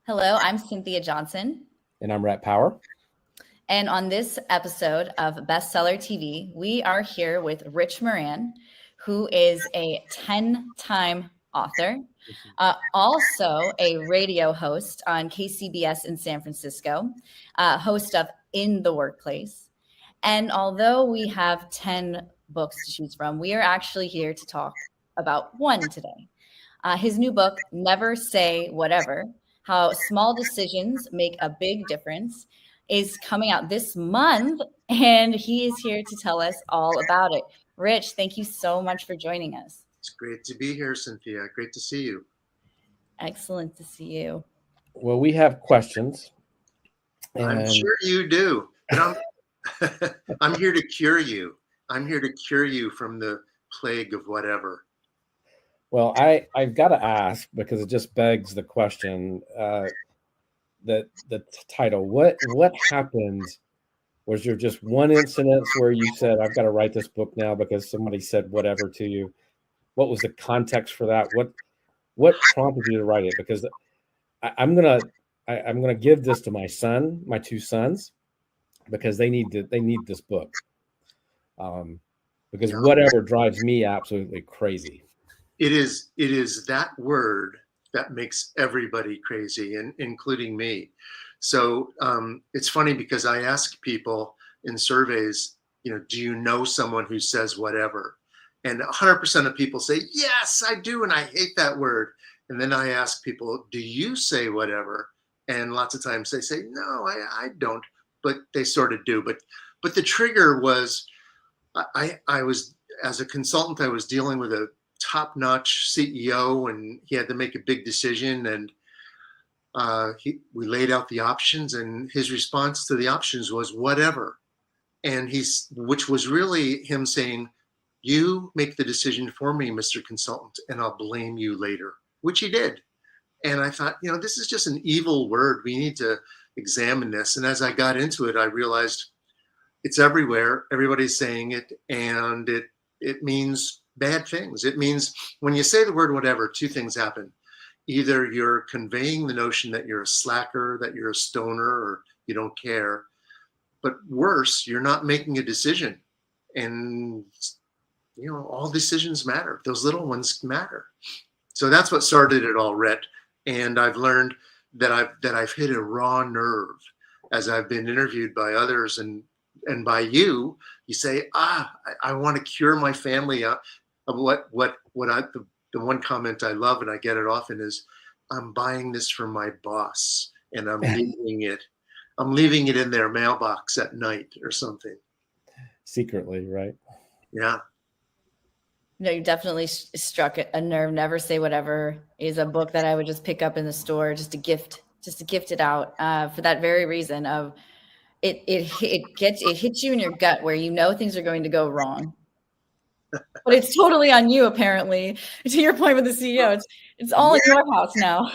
Hello, I'm Cynthia Johnson. And I'm Rat Power. And on this episode of Bestseller TV, we are here with Rich Moran, who is a 10-time author, also a radio host on KCBS in San Francisco, host of In the Workplace. And although we have 10 books to choose from, we are actually here to talk about one today. His new book, Never Say Whatever: How Small Decisions Make a Big Difference, is coming out this month, and he is here to tell us all about it. Rich, thank you so much for joining us. It's great to be here, Cynthia. Great to see you. Excellent to see you. Well, we have questions. I'm sure you do. But I'm here to cure you. I'm here to cure you from the plague of whatever. Well, I've got to ask, because it just begs the question, the title, what happened? Was there just one incident where you said, I've got to write this book now because somebody said whatever to you? What was the context for that? What prompted you to write it? Because I'm gonna give this to my two sons, because they need this book. Because whatever drives me absolutely crazy. It is that word that makes everybody crazy, and including me. So it's funny because I ask people in surveys, do you know someone who says whatever? And 100% of people say, yes, I do. And I hate that word. And then I ask people, do you say whatever? And lots of times they say, no, I don't, but they sort of do. But the trigger was, I was, as a consultant, I was dealing with a top-notch CEO, and he had to make a big decision, and we laid out the options, and his response to the options was whatever. And which was really him saying, you make the decision for me, Mr. Consultant, and I'll blame you later, which he did. And I thought, this is just an evil word. We need to examine this. And as I got into it, I realized it's everywhere. Everybody's saying it, and it means bad things. It means when you say the word whatever, two things happen. Either you're conveying the notion that you're a slacker, that you're a stoner, or you don't care. But worse, you're not making a decision. And, all decisions matter. Those little ones matter. So that's what started it all, Rhett. And I've learned that I've hit a raw nerve as I've been interviewed by others and by you. You say, I want to cure my family of what the one comment I love, and I get it often, is I'm buying this from my boss, and I'm leaving it in their mailbox at night or something. Secretly, right? Yeah. No, you definitely struck a nerve. Never Say Whatever is a book that I would just pick up in the store just to gift it out for that very reason of it hits you in your gut where things are going to go wrong. But it's totally on you, apparently. To your point with the CEO, it's all in your house now.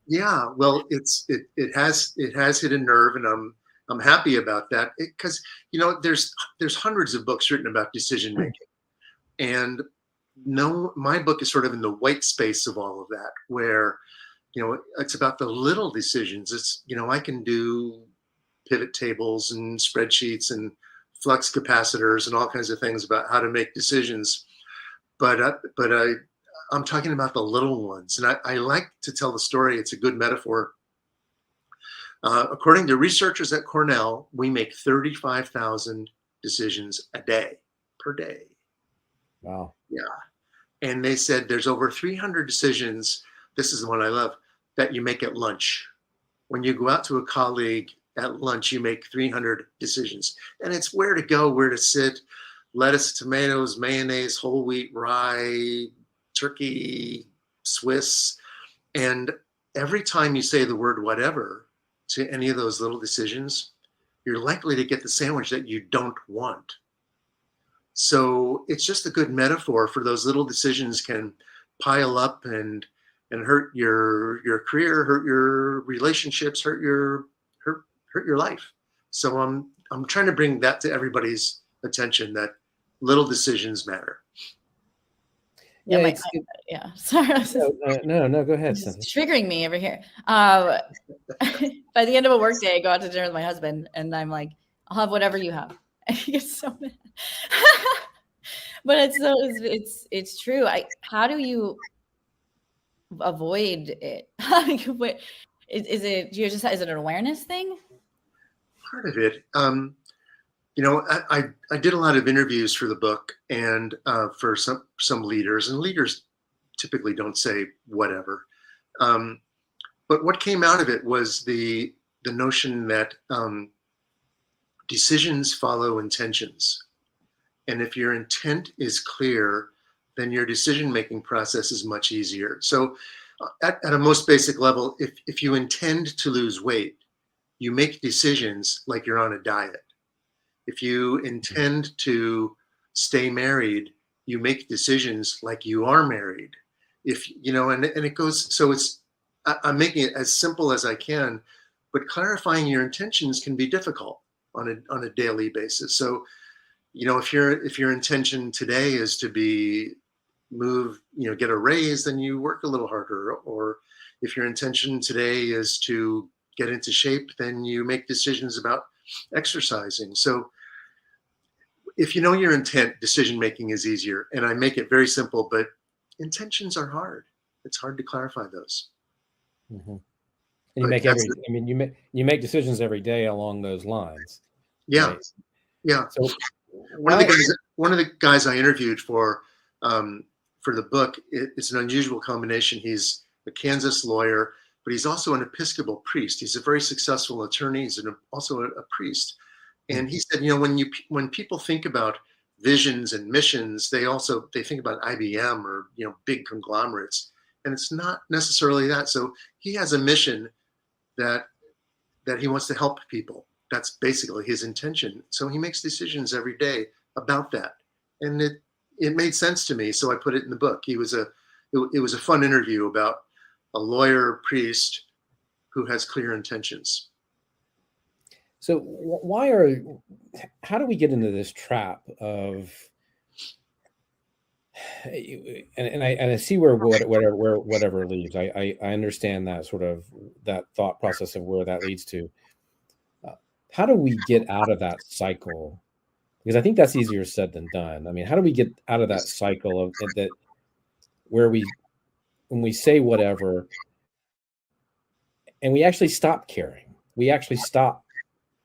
Yeah, well, it has hit a nerve, and I'm happy about that, because there's hundreds of books written about decision making, and my book is sort of in the white space of all of that, where it's about the little decisions. It's I can do pivot tables and spreadsheets and flux capacitors and all kinds of things about how to make decisions, but I'm talking about the little ones. And I like to tell the story. It's a good metaphor. According to researchers at Cornell, we make 35,000 decisions per day. Wow. Yeah. And they said there's over 300 decisions. This is the one I love, that you make at lunch. When you go out to a colleague at lunch, you make 300 decisions. And it's where to go, where to sit, lettuce, tomatoes, mayonnaise, whole wheat, rye, turkey, Swiss. And every time you say the word whatever to any of those little decisions, you're likely to get the sandwich that you don't want. So it's just a good metaphor for those little decisions can pile up and hurt your career, hurt your relationships, hurt your life. So I'm trying to bring that to everybody's attention, that little decisions matter. Yeah, Yeah, yeah. Sorry, no, go ahead, just Cynthia. triggering me over here. By the end of a work day, I go out to dinner with my husband, and I'm like, "I'll have whatever you have." And he gets so mad. But it's true. How do you avoid it? Is it is it an awareness thing? Part of it. I did a lot of interviews for the book and for some leaders, and leaders typically don't say whatever. But what came out of it was the notion that decisions follow intentions. And if your intent is clear, then your decision-making process is much easier. So at a most basic level, if you intend to lose weight, you make decisions like you're on a diet. If you intend to stay married, you make decisions like you are married. If and it goes, so I'm making it as simple as I can, but clarifying your intentions can be difficult on a daily basis. So, if your intention today is to get a raise, then you work a little harder. Or if your intention today is to get into shape, then you make decisions about exercising. So if you know your intent, decision making is easier. And I make it very simple, but intentions are hard. It's hard to clarify those. Mm-hmm. And you make decisions every day along those lines. Yeah. Right? Yeah. So one of the guys I interviewed for the book, it's an unusual combination. He's a Kansas lawyer, but he's also an Episcopal priest. He's a very successful attorney. He's also a priest. And he said, when people think about visions and missions, they think about IBM or big conglomerates, and it's not necessarily that. So he has a mission that he wants to help people. That's basically his intention. So he makes decisions every day about that, and it made sense to me. So I put it in the book. It was a fun interview about a lawyer priest who has clear intentions. So how do we get into this trap of, and I see where whatever leads. I understand that sort of that thought process of where that leads to. How do we get out of that cycle? Because I think that's easier said than done. I mean, how do we get out of that cycle of that, where when we say whatever and we actually stop caring, we actually stop,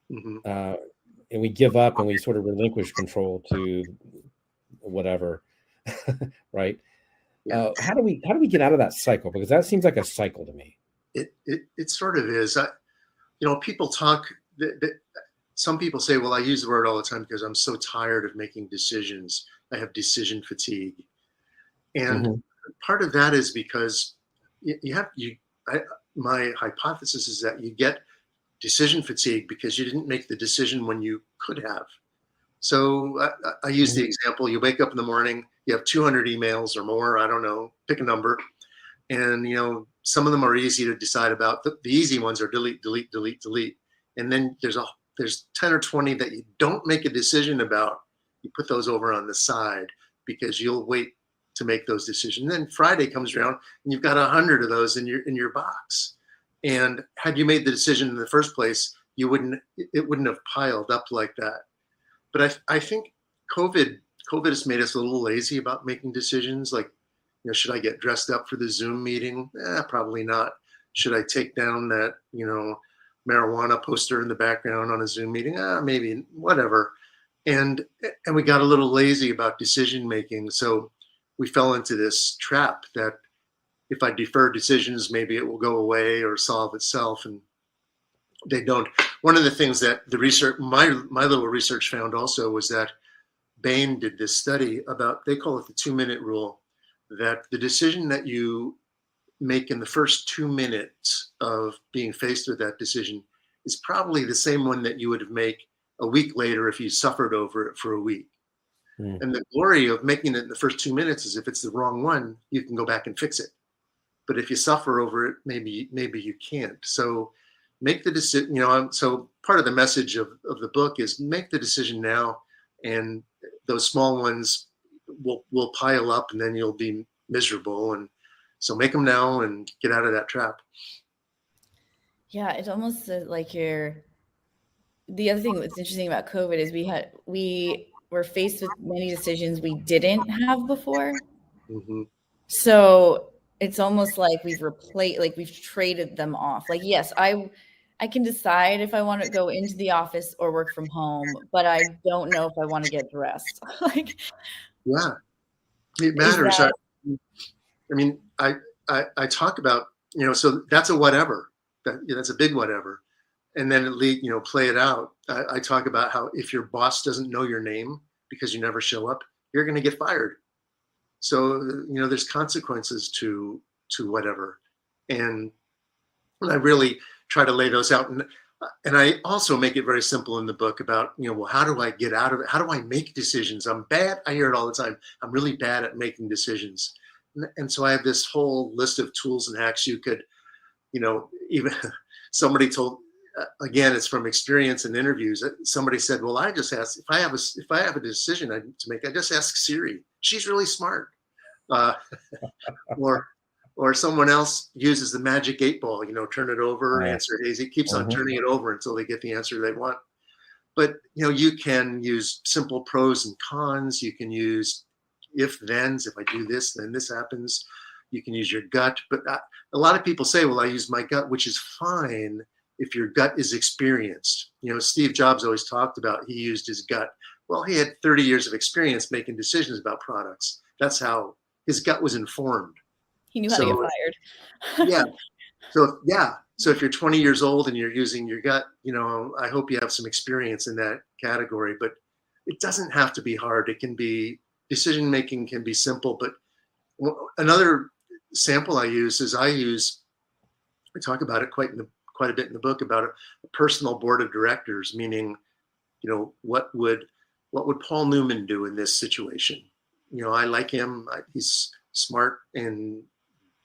and we give up and we sort of relinquish control to whatever, right? Yeah. How do we get out of that cycle? Because that seems like a cycle to me. It sort of is. People talk. Some people say, "Well, I use the word all the time because I'm so tired of making decisions. I have decision fatigue," and part of that is because my hypothesis is that you get decision fatigue because you didn't make the decision when you could have. So I use the example: you wake up in the morning, you have 200 emails or more. I don't know, pick a number, and some of them are easy to decide about. The easy ones are delete, delete, delete, delete, and then there's 10 or 20 that you don't make a decision about. You put those over on the side because you'll wait to make those decisions. And then Friday comes around and you've got 100 of those in your box. And had you made the decision in the first place, it wouldn't have piled up like that. But I think COVID has made us a little lazy about making decisions. Like, should I get dressed up for the Zoom meeting? Probably not. Should I take down that, marijuana poster in the background on a Zoom meeting? Maybe, whatever. And we got a little lazy about decision making. So we fell into this trap that if I defer decisions, maybe it will go away or solve itself. And they don't. One of the things that the research, my little research found also was that Bain did this study about, they call it the 2-minute rule, that the decision that you make in the first 2 minutes of being faced with that decision is probably the same one that you would make a week later if you suffered over it for a week. And the glory of making it in the first 2 minutes is if it's the wrong one, you can go back and fix it. But if you suffer over it, maybe you can't. So make the decision, so part of the message of the book is make the decision now, and those small ones, will pile up, and then you'll be miserable. And so make them now and get out of that trap. Yeah, it's almost like the other thing that's interesting about COVID is we were faced with many decisions we didn't have before. Mm-hmm. So it's almost like we've traded them off. Like, yes, I can decide if I want to go into the office or work from home, but I don't know if I want to get dressed. Like, Yeah, it matters. I mean, I talk about, so that's a whatever. That's a big whatever. And then play it out. I talk about how if your boss doesn't know your name because you never show up, you're going to get fired. So, there's consequences to whatever. And I really try to lay those out. And I also make it very simple in the book about, well, how do I get out of it? How do I make decisions? I'm bad. I hear it all the time. I'm really bad at making decisions. And so I have this whole list of tools and hacks you could, even somebody told, again, it's from experience and interviews. Somebody said, well, I just ask if I have a decision to make, I just ask Siri. She's really smart. Or someone else uses the magic 8-ball, turn it over, right. Answer Hazy, keeps on turning it over until they get the answer they want. But, you can use simple pros and cons. You can use if-thens. If I do this, then this happens. You can use your gut. But a lot of people say, well, I use my gut, which is fine if your gut is experienced. Steve Jobs always talked about he used his gut. Well, he had 30 years of experience making decisions about products. That's how his gut was informed. He knew how to get fired. Yeah. So if you're 20 years old and you're using your gut, I hope you have some experience in that category, but it doesn't have to be hard. It can be, decision making can be simple. But another sample I use is I talk about it quite a bit in the book about a personal board of directors, meaning, what would Paul Newman do in this situation? I like him. He's smart and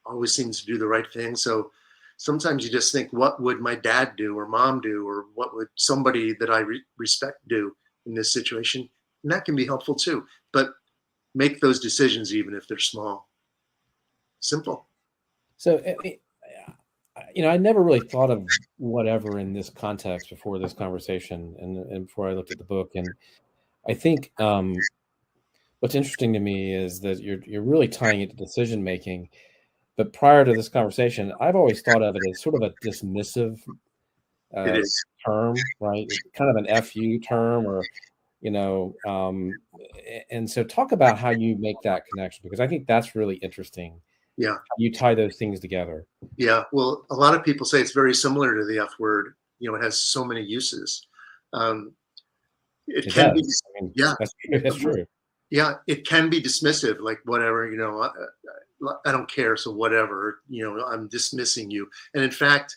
always seems to do the right thing. So sometimes you just think, what would my dad do or mom do, or what would somebody that I respect do in this situation? And that can be helpful too. But make those decisions even if they're small. Simple. So, I never really thought of whatever in this context before this conversation and before I looked at the book. And I think what's interesting to me is that you're really tying it to decision making. But prior to this conversation, I've always thought of it as sort of a dismissive term, right? Kind of an FU term, or and so talk about how you make that connection, because I think that's really interesting. Yeah, how you tie those things together. Yeah, well, a lot of people say it's very similar to the F word. It has so many uses. It can be. I mean, yeah, that's true. Yeah, it can be dismissive, like whatever, I don't care, so whatever, I'm dismissing you. And in fact,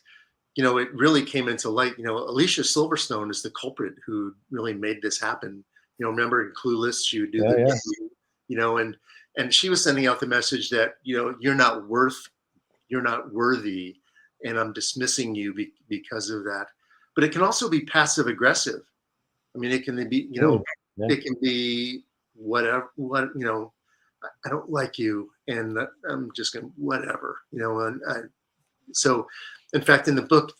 it really came into light. Alicia Silverstone is the culprit who really made this happen. Remember in Clueless, she would do and she was sending out the message that, you're not worthy, and I'm dismissing you because of that. But it can also be passive aggressive. I mean, it can be, it can be whatever, I don't like you, and I'm just going to whatever, so in fact, in the book,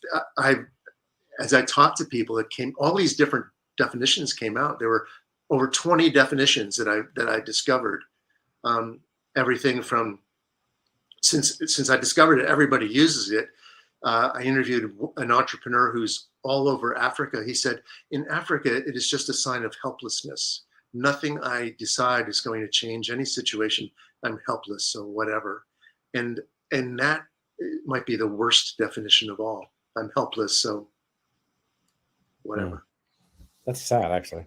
as I talked to people, all these different definitions came out. There were over 20 definitions that I discovered. Everything from, since I discovered it, everybody uses it. I interviewed an entrepreneur who's all over Africa. He said, in Africa, it is just a sign of helplessness. Nothing I decide is going to change any situation. I'm helpless, so whatever. And that might be the worst definition of all. I'm helpless, so whatever. That's sad, actually.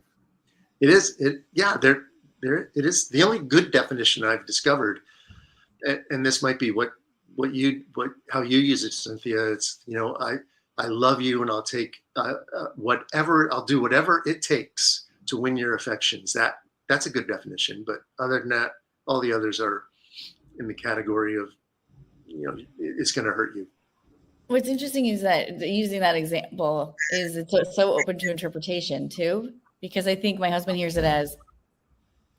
It is. It is the only good definition I've discovered. And this might be how you use it, Cynthia. It's, I love you, and I'll take I'll do whatever it takes to win your affections. That's a good definition. But other than that, all the others are in the category of, it's going to hurt you. What's interesting is that using that example is it's so open to interpretation too, because I think my husband hears it as,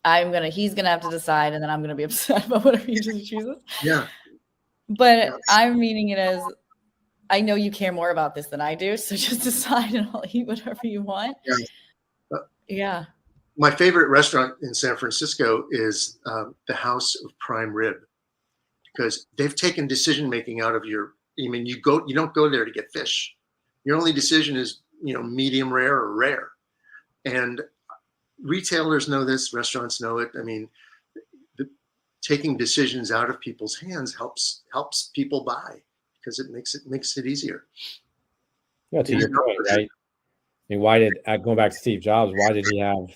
he's gonna have to decide, and then I'm gonna be upset about whatever he chooses. Yeah. But Yes. I'm meaning it as, I know you care more about this than I do, so just decide and I'll eat whatever you want. Yeah. Yeah. My favorite restaurant in San Francisco is the House of Prime Rib, because they've taken decision making out of your. I mean, you don't go there to get fish. Your only decision is, medium rare or rare, and retailers know this. Restaurants know it. I mean, taking decisions out of people's hands helps people buy, because it makes it easier. Yeah, to your point, right? I mean, why did going back to Steve Jobs? Why did he have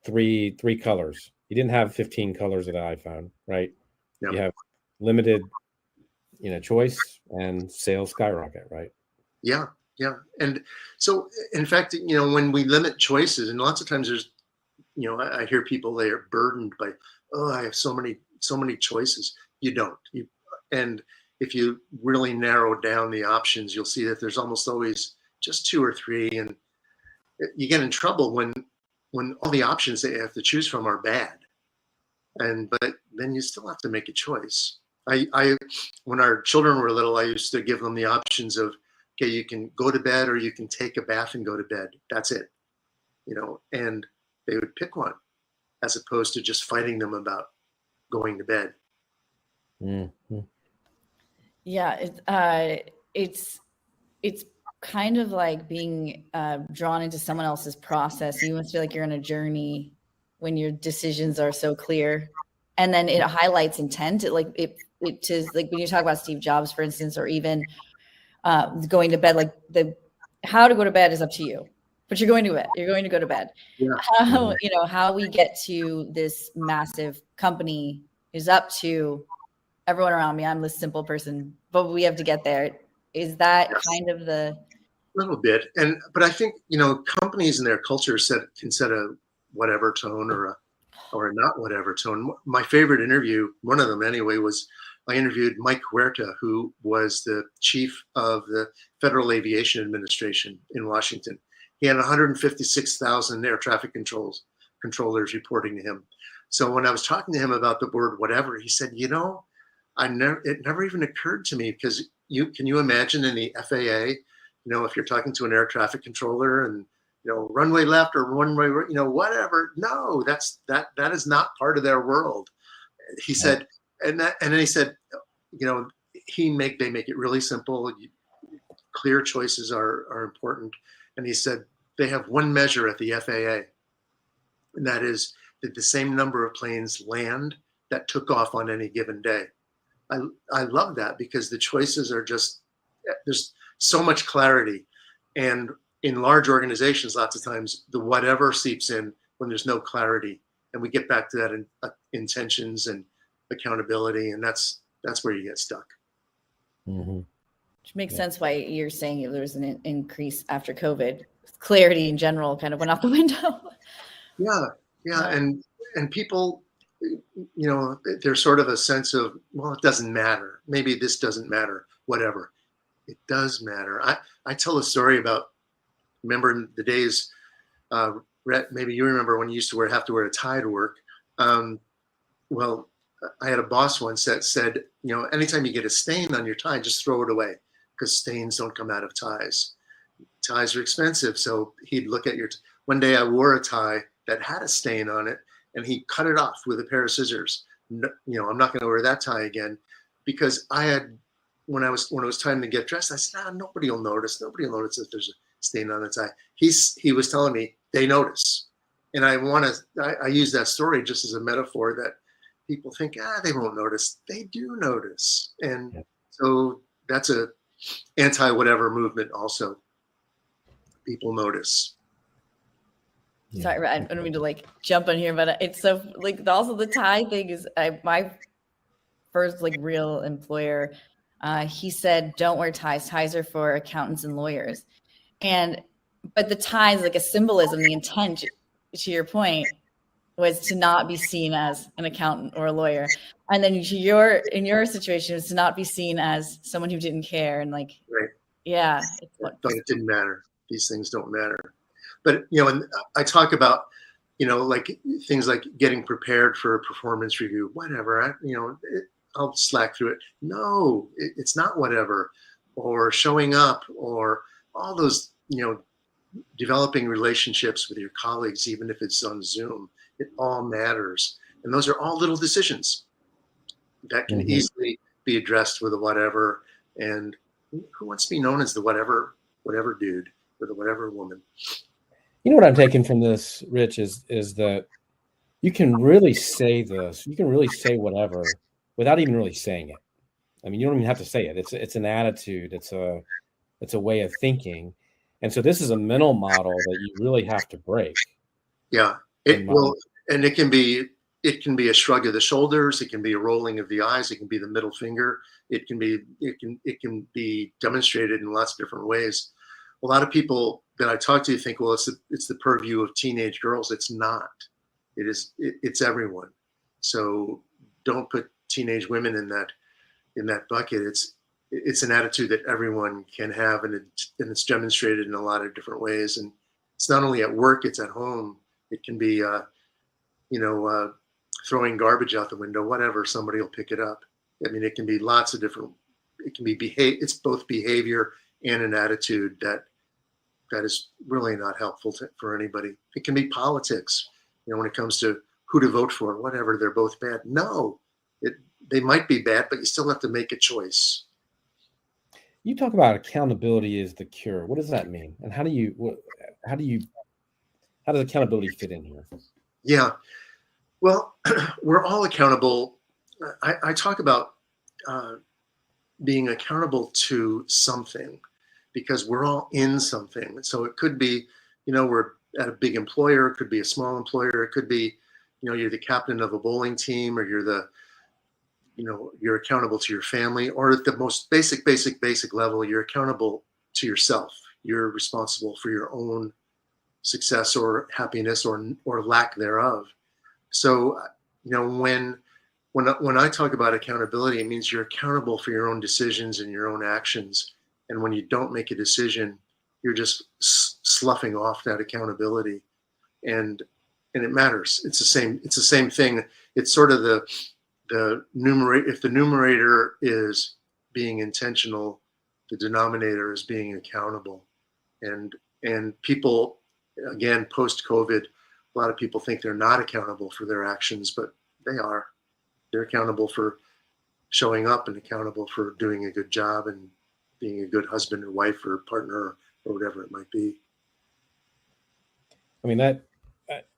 three colors? He didn't have 15 colors of the iPhone, right? Yeah. You have limited, choice, and sales skyrocket, right? Yeah, and so in fact, when we limit choices, and lots of times there's, I hear people, they are burdened by, oh, I have so many choices. You don't. And if you really narrow down the options, you'll see that there's almost always just 2 or 3, and you get in trouble when all the options that you have to choose from are bad. But then you still have to make a choice. When our children were little, I used to give them the options of, okay, you can go to bed or you can take a bath and go to bed. That's it, and they would pick one, as opposed to just fighting them about going to bed. Mm-hmm. Yeah, it's kind of like being drawn into someone else's process. You must feel like you're on a journey when your decisions are so clear, and then it highlights intent. It is like when you talk about Steve Jobs, for instance, or even going to bed. Like how to go to bed is up to you, but you're going to bed. You're going to go to bed. Yeah. How we get to this massive company is up to everyone around me. I'm this simple person, but we have to get there. Is that kind of the little bit? But I think companies and their culture can set a whatever tone or a not whatever tone. My favorite interview, one of them anyway, was I interviewed Mike Huerta, who was the chief of the Federal Aviation Administration in Washington. He had 156,000 air traffic controllers reporting to him. So when I was talking to him about the word whatever, he said, it never even occurred to me, because can you imagine in the FAA, if you're talking to an air traffic controller and runway left or runway, whatever. No, that is not part of their world. He said, and then he said, they make it really simple. Clear choices are important. And he said they have one measure at the FAA, and that is that the same number of planes land that took off on any given day. I love that, because the choices are just, there's so much clarity. And in large organizations, lots of times the whatever seeps in when there's no clarity, and we get back to that in intentions and accountability, and that's where you get stuck. Mm-hmm. Which makes sense why you're saying there was an increase after COVID. Clarity in general kind of went out the window. Yeah. And people, there's sort of a sense of, well, it doesn't matter. Maybe this doesn't matter, whatever. It does matter. I tell a story about, remember the days, maybe you remember when you used to have to wear a tie to work. Well, I had a boss once that said, anytime you get a stain on your tie, just throw it away, because stains don't come out of ties. Ties are expensive. So he'd look at one day I wore a tie that had a stain on it, and he cut it off with a pair of scissors. I'm not going to wear that tie again, because when it was time to get dressed, I said, nobody will notice. Nobody will notice if there's a stain on the tie. He was telling me they notice. And I use that story just as a metaphor that people think, they won't notice. They do notice. And so that's a anti-whatever movement also. People notice. Sorry, I don't mean to jump on here, but it's so also the tie thing is my first real employer. He said, don't wear ties. Ties are for accountants and lawyers. But the tie is a symbolism. The intent, to your point, was to not be seen as an accountant or a lawyer. And then in your situation was to not be seen as someone who didn't care. And right. Yeah. But it didn't matter. These things don't matter. But, and I talk about like things like getting prepared for a performance review, whatever, I'll slack through it. No, it's not whatever. Or showing up, or all those, developing relationships with your colleagues, even if it's on Zoom, it all matters. And those are all little decisions that can easily be addressed with a whatever. And who wants to be known as the whatever dude or the whatever woman? You know what I'm taking from this, Rich, is that you can really say this. You can really say whatever without even really saying it. I mean, you don't even have to say it. It's an attitude. It's a way of thinking. And so this is a mental model that you really have to break. Yeah, it will, and it can be a shrug of the shoulders. It can be a rolling of the eyes. It can be the middle finger. It can be demonstrated in lots of different ways. A lot of people that I talk to think, well, it's the purview of teenage girls. It's not. It's everyone. So don't put teenage women in that bucket. It's an attitude that everyone can have, and it's demonstrated in a lot of different ways. And it's not only at work; it's at home. It can be, throwing garbage out the window, whatever. Somebody will pick it up. I mean, it can be lots of different. It can be It's both behavior and an attitude that is really not helpful for anybody. It can be politics. When it comes to who to vote for, whatever. They're both bad. No, they might be bad, but you still have to make a choice. You talk about accountability is the cure. What does that mean? And how does accountability fit in here? Yeah, well, we're all accountable. I talk about being accountable to something, because we're all in something. So it could be, we're at a big employer. It could be a small employer. It could be, you're the captain of a bowling team, or you're accountable to your family, or at the most basic level, you're accountable to yourself. You're responsible for your own success or happiness or lack thereof. So, when I talk about accountability, it means you're accountable for your own decisions and your own actions. And when you don't make a decision, you're just sloughing off that accountability, and it matters. It's the same thing. It's sort of the numerator. If the numerator is being intentional, the denominator is being accountable. And people, again, post-COVID, a lot of people think they're not accountable for their actions, but they are. They're accountable for showing up and accountable for doing a good job and being a good husband or wife or partner or whatever it might be. I mean,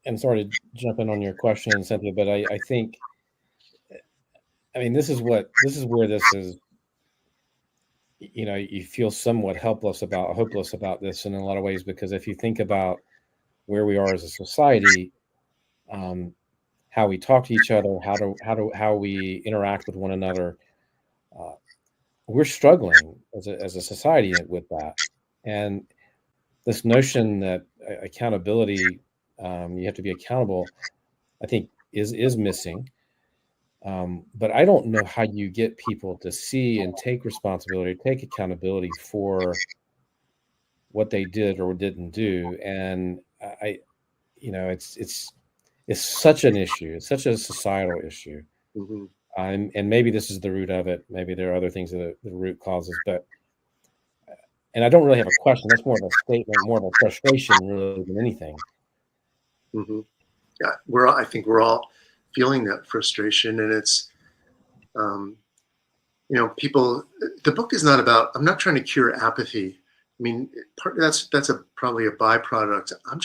and sorry to jump in on your question, Cynthia, but I think, this is where this is, you feel somewhat hopeless about this in a lot of ways, because if you think about where we are as a society, how we talk to each other, how we interact with one another, we're struggling as a society with that. And this notion that accountability, you have to be accountable, I think is missing. But I don't know how you get people to see and take responsibility, take accountability for what they did or didn't do. And it's such an issue. It's such a societal issue. Mm-hmm. And maybe this is the root of it. Maybe there are other things that the root causes, and I don't really have a question. That's more of a statement, more of a frustration really than anything. Mm-hmm. Yeah, I think we're all feeling that frustration, and it's, people. The book is not about. I'm not trying to cure apathy. I mean, that's probably a byproduct. I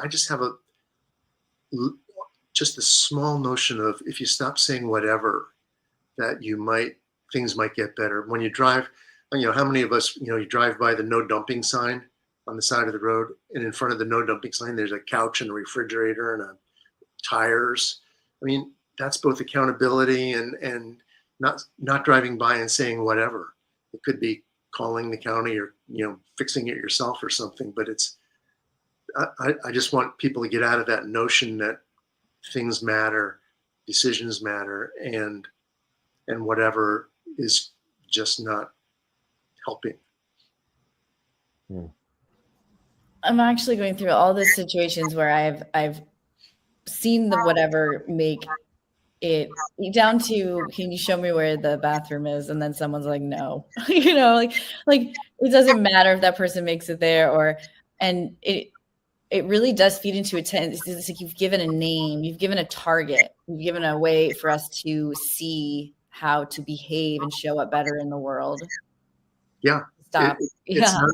just have just a small notion of, if you stop saying whatever, that things might get better. When you drive, how many of us, you drive by the no dumping sign on the side of the road, and in front of the no dumping sign, there's a couch and a refrigerator and tires. I mean, that's both accountability and not driving by and saying whatever. It could be calling the county or, fixing it yourself or something, but I just want people to get out of that notion that things matter, decisions matter, and whatever is just not helping. I'm actually going through all the situations where I've seen the whatever make it down to, can you show me where the bathroom is? And then someone's like, no, like it doesn't matter if that person makes it there, and it really does feed into it's like you've given a name, you've given a target, you've given a way for us to see how to behave and show up better in the world. Yeah. Stop. It's not,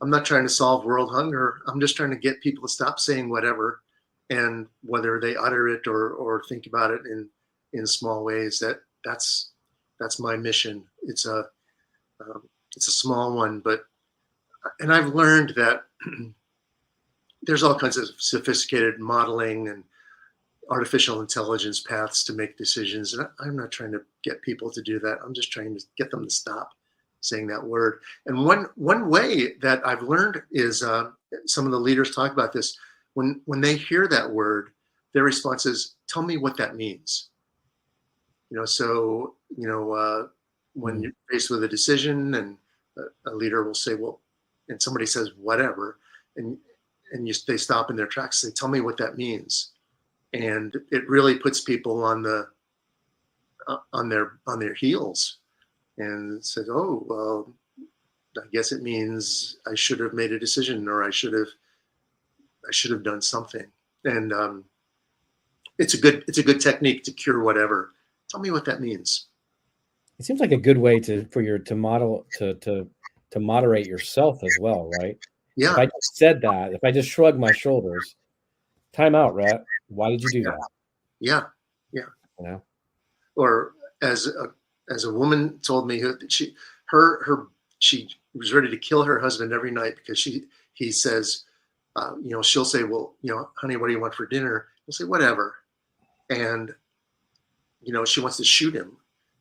I'm not trying to solve world hunger. I'm just trying to get people to stop saying whatever, and whether they utter it or think about it in small ways, that's my mission. It's a small one, and I've learned that there's all kinds of sophisticated modeling and artificial intelligence paths to make decisions. And I'm not trying to get people to do that. I'm just trying to get them to stop saying that word. And one way that I've learned is some of the leaders talk about this. When they hear that word, their response is, tell me what that means. When you're faced with a decision and a leader will say, well, and somebody says, whatever, and they stop in their tracks and say, tell me what that means. And it really puts people on their heels and says, oh, well, I guess it means I should have made a decision, or I should have done something. And it's a good technique to cure whatever. Tell me what that means. It seems like a good way to moderate yourself as well, right? Yeah. If I just said that, if I just shrug my shoulders, time out, Rhett. Why did you do that? Yeah. Or as a woman told me, she was ready to kill her husband every night because he says, she'll say, well, honey, what do you want for dinner? He'll say, whatever. And, she wants to shoot him.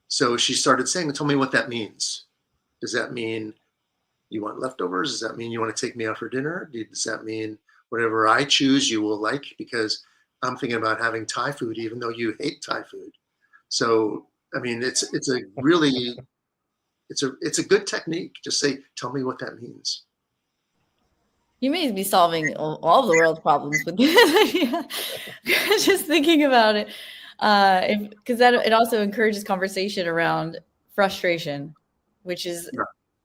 So she started saying, tell me what that means. Does that mean you want leftovers? Does that mean you want to take me out for dinner? Does that mean whatever I choose you will like? Because I'm thinking about having Thai food, even though you hate Thai food. So, I mean, it's a good technique. Just say, tell me what that means. You may be solving all of the world's problems with this. Just thinking about it, because it also encourages conversation around frustration, which is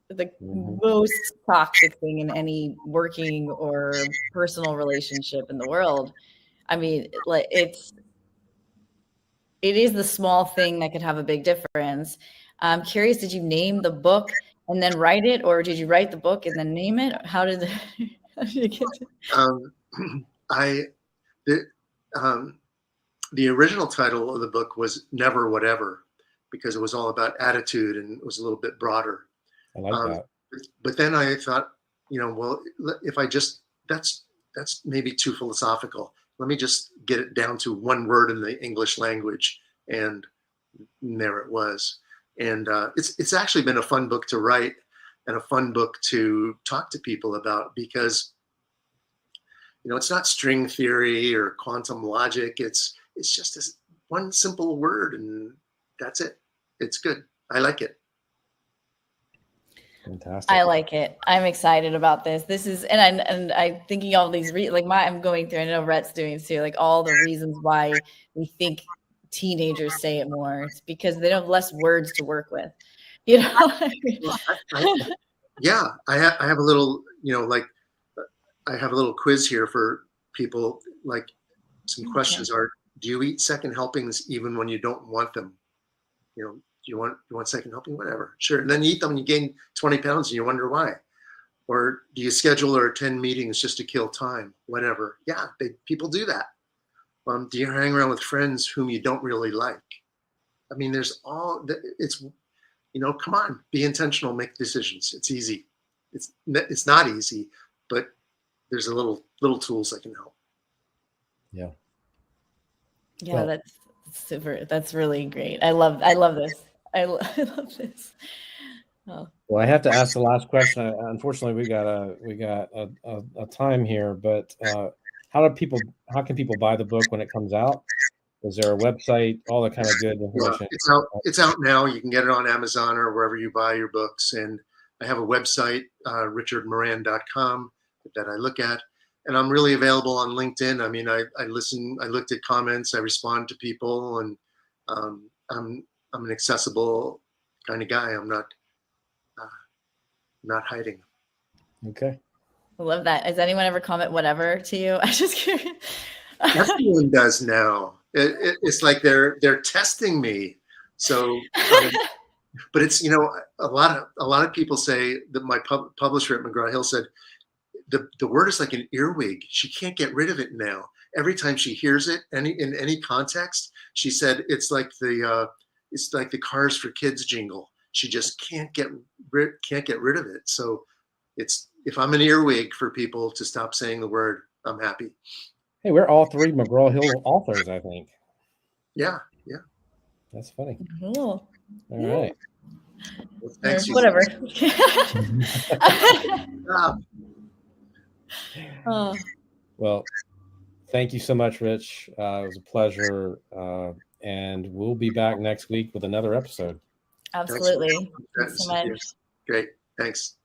the most toxic thing in any working or personal relationship in the world. I mean, it is the small thing that could have a big difference. I'm curious, did you name the book and then write it, or did you write the book and then name it? How did you get to the original title of the book was Never Whatever, because it was all about attitude and it was a little bit broader. I like that. But then I thought, well, if I just, that's maybe too philosophical. Let me just get it down to one word in the English language. And there it was. And it's actually been a fun book to write and a fun book to talk to people about, because, it's not string theory or quantum logic. It's just this one simple word, and that's it. It's good. I like it. Fantastic. I like it. I'm excited about this. This is, and I'm thinking all these, I'm going through, I know Rhett's doing it too, like all the reasons why we think teenagers say it more. It's because they have less words to work with, Yeah. I have a little, I have a little quiz here for people. Like, some questions are, do you eat second helpings even when you don't want them? Do you want second helping? Whatever. Sure. And then you eat them and you gain 20 pounds and you wonder why. Or do you schedule or attend meetings just to kill time? Whatever. Yeah, people do that. Do you hang around with friends whom you don't really like? I mean, it's, come on, be intentional, make decisions. It's easy. It's not easy, but there's a little tools that can help. Yeah. Yeah, well, that's super. That's really great. I love this. I love this. Oh. Well, I have to ask the last question. Unfortunately, we got a time here, but how can people buy the book when it comes out? Is there a website? All that kind of good information. Yeah, it's out now. You can get it on Amazon or wherever you buy your books. And I have a website, richardmoran.com, that I look at. I'm really available on LinkedIn. I mean, I listen, I looked at comments, I respond to people, and I'm an accessible kind of guy. I'm not hiding. Okay. I love that. Does anyone ever comment whatever to you? I just curious. Everyone does now. It's like they're testing me. So, but it's, you know, a lot of people say that my publisher at McGraw-Hill said the word is like an earwig. She can't get rid of it now. Every time she hears it, in any context, she said it's like the Cars for Kids jingle. She just can't get rid of it. So it's, if I'm an earwig for people to stop saying the word, I'm happy. Hey, we're all three McGraw-Hill authors, I think. Yeah. That's funny. Cool. All right. Well, thanks. Whatever. Oh. Well, thank you so much, Rich. It was a pleasure. And we'll be back next week with another episode. Absolutely. Thanks so much. Great. Thanks.